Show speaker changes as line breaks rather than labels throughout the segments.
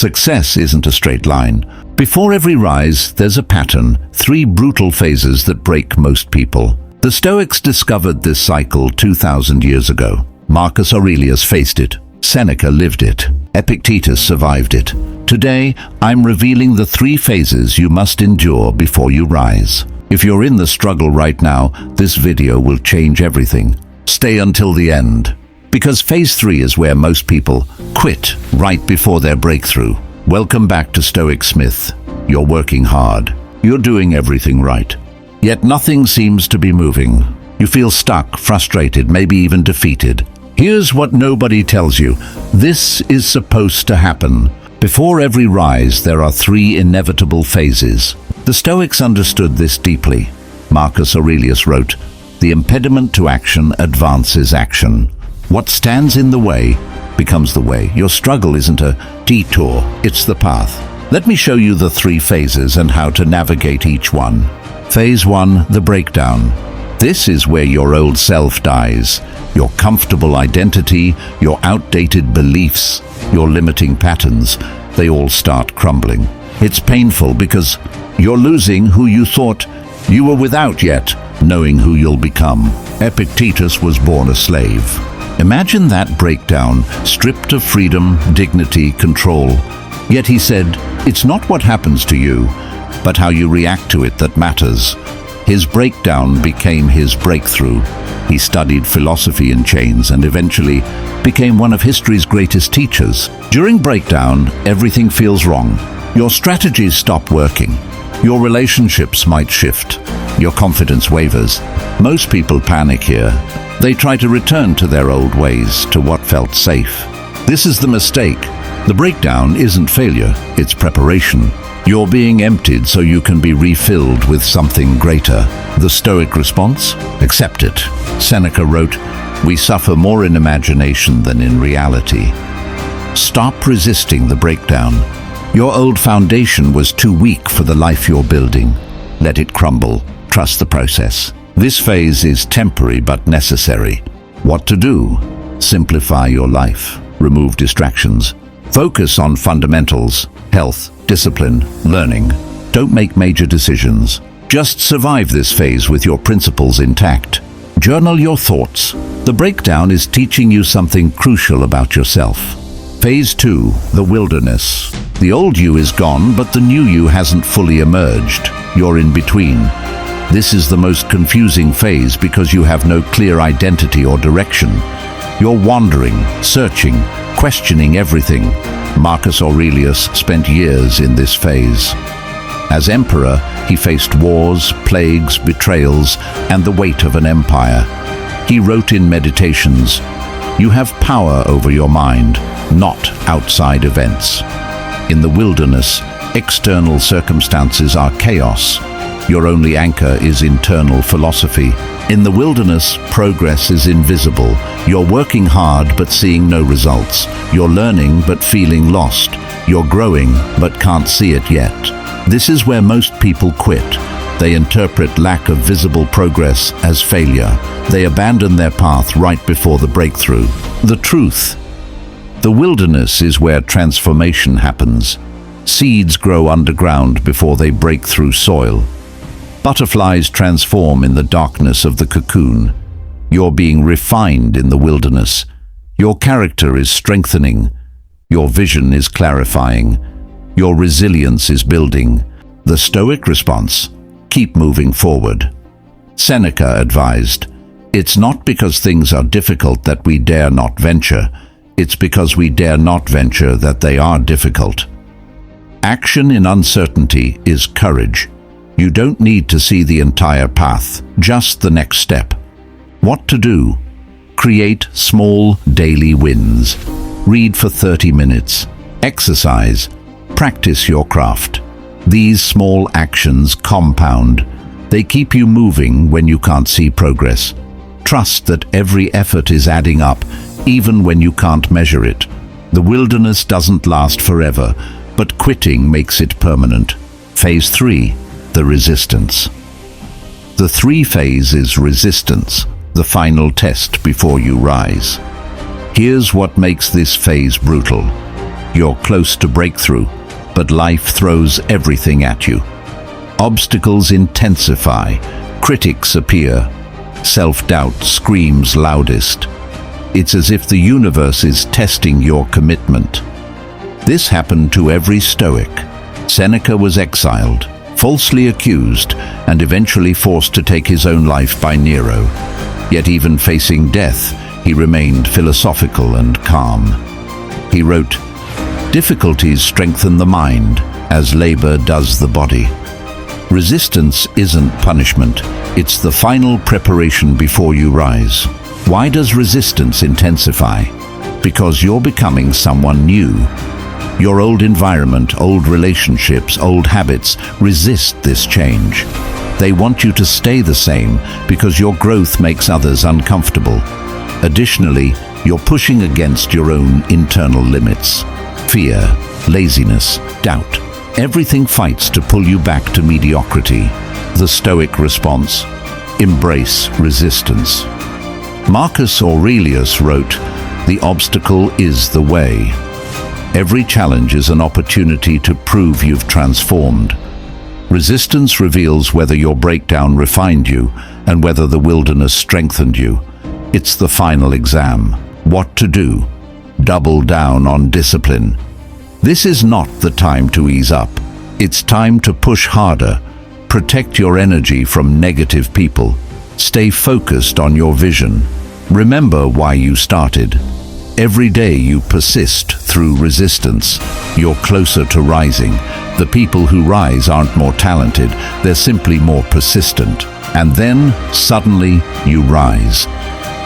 Success isn't a straight line. Before every rise, there's a pattern, 3 brutal phases that break most people. The Stoics discovered this cycle 2,000 years ago. Marcus Aurelius faced it. Seneca lived it. Epictetus survived it. Today, I'm revealing the 3 phases you must endure before you rise. If you're in the struggle right now, this video will change everything. Stay until the end. Because phase 3 is where most people quit right before their breakthrough. Welcome back to Stoic Smith. You're working hard. You're doing everything right. Yet nothing seems to be moving. You feel stuck, frustrated, maybe even defeated. Here's what nobody tells you. This is supposed to happen. Before every rise, there are 3 inevitable phases. The Stoics understood this deeply. Marcus Aurelius wrote, "The impediment to action advances action. What stands in the way becomes the way." Your struggle isn't a detour, it's the path. Let me show you the 3 phases and how to navigate each one. Phase 1, the breakdown. This is where your old self dies. Your comfortable identity, your outdated beliefs, your limiting patterns, they all start crumbling. It's painful because you're losing who you thought you were without yet knowing who you'll become. Epictetus was born a slave. Imagine that breakdown, stripped of freedom, dignity, control. Yet he said, it's not what happens to you, but how you react to it that matters. His breakdown became his breakthrough. He studied philosophy in chains and eventually became one of history's greatest teachers. During breakdown, everything feels wrong. Your strategies stop working. Your relationships might shift. Your confidence wavers. Most people panic here. They try to return to their old ways, to what felt safe. This is the mistake. The breakdown isn't failure, it's preparation. You're being emptied so you can be refilled with something greater. The Stoic response? Accept it. Seneca wrote, "We suffer more in imagination than in reality." Stop resisting the breakdown. Your old foundation was too weak for the life you're building. Let it crumble. Trust the process. This phase is temporary but necessary. What to do? Simplify your life. Remove distractions. Focus on fundamentals, health, discipline, learning. Don't make major decisions. Just survive this phase with your principles intact. Journal your thoughts. The breakdown is teaching you something crucial about yourself. Phase 2, the wilderness. The old you is gone, but the new you hasn't fully emerged. You're in between. This is the most confusing phase because you have no clear identity or direction. You're wandering, searching, questioning everything. Marcus Aurelius spent years in this phase. As emperor, he faced wars, plagues, betrayals, and the weight of an empire. He wrote in Meditations, "You have power over your mind, not outside events." In the wilderness, external circumstances are chaos. Your only anchor is internal philosophy. In the wilderness, progress is invisible. You're working hard but seeing no results. You're learning but feeling lost. You're growing but can't see it yet. This is where most people quit. They interpret lack of visible progress as failure. They abandon their path right before the breakthrough. The truth. The wilderness is where transformation happens. Seeds grow underground before they break through soil. Butterflies transform in the darkness of the cocoon. You're being refined in the wilderness. Your character is strengthening. Your vision is clarifying. Your resilience is building. The Stoic response: keep moving forward. Seneca advised, "It's not because things are difficult that we dare not venture. It's because we dare not venture that they are difficult." Action in uncertainty is courage. You don't need to see the entire path, just the next step. What to do? Create small daily wins. Read for 30 minutes. Exercise. Practice your craft. These small actions compound. They keep you moving when you can't see progress. Trust that every effort is adding up, even when you can't measure it. The wilderness doesn't last forever, but quitting makes it permanent. Phase 3. The resistance. The 3 phase is resistance, the final test before you rise. Here's what makes this phase brutal. you're close to breakthrough, but life throws everything at you. Obstacles intensify, critics appear, self-doubt screams loudest. It's as if the universe is testing your commitment. This happened to every Stoic. Seneca was exiled, falsely accused, and eventually forced to take his own life by Nero. Yet even facing death, he remained philosophical and calm. He wrote, "Difficulties strengthen the mind, as labor does the body." Resistance isn't punishment, it's the final preparation before you rise. Why does resistance intensify? Because you're becoming someone new. Your old environment, old relationships, old habits resist this change. They want you to stay the same because your growth makes others uncomfortable. Additionally, you're pushing against your own internal limits. Fear, laziness, doubt. Everything fights to pull you back to mediocrity. The Stoic response: embrace resistance. Marcus Aurelius wrote, "The obstacle is the way." Every challenge is an opportunity to prove you've transformed. Resistance reveals whether your breakdown refined you and whether the wilderness strengthened you. It's the final exam. What to do? Double down on discipline. This is not the time to ease up. It's time to push harder. Protect your energy from negative people. Stay focused on your vision. Remember why you started. Every day you persist through resistance, you're closer to rising. The people who rise aren't more talented, they're simply more persistent. And then, suddenly, you rise.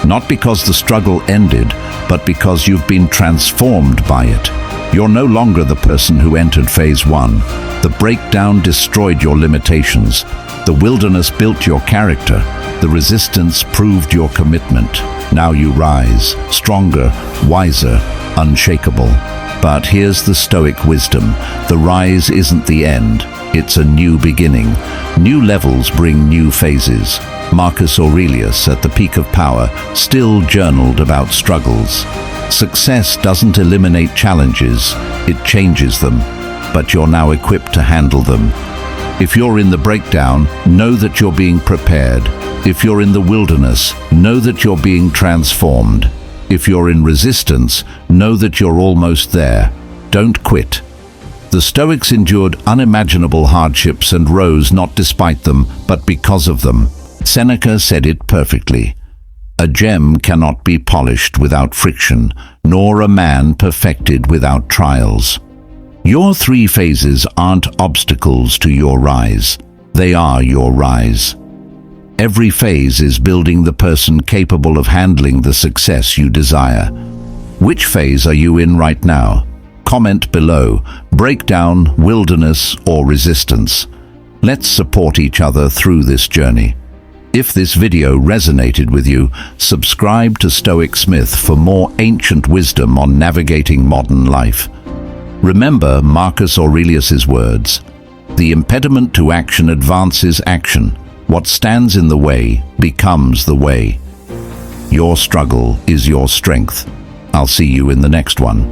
Not because the struggle ended, but because you've been transformed by it. You're no longer the person who entered phase 1. The breakdown destroyed your limitations. The wilderness built your character. The resistance proved your commitment. Now you rise, stronger, wiser, unshakable. But here's the Stoic wisdom. The rise isn't the end. It's a new beginning. New levels bring new phases. Marcus Aurelius, at the peak of power, still journaled about struggles. Success doesn't eliminate challenges, it changes them. But you're now equipped to handle them. If you're in the breakdown, know that you're being prepared. If you're in the wilderness, know that you're being transformed. If you're in resistance, know that you're almost there. Don't quit. The Stoics endured unimaginable hardships and rose not despite them, but because of them. Seneca said it perfectly. A gem cannot be polished without friction, nor a man perfected without trials. Your 3 phases aren't obstacles to your rise. They are your rise. Every phase is building the person capable of handling the success you desire. Which phase are you in right now? Comment below. Breakdown, wilderness, or resistance. Let's support each other through this journey. If this video resonated with you, subscribe to Stoic Smith for more ancient wisdom on navigating modern life. Remember Marcus Aurelius's words, "The impediment to action advances action. What stands in the way becomes the way." Your struggle is your strength. I'll see you in the next one.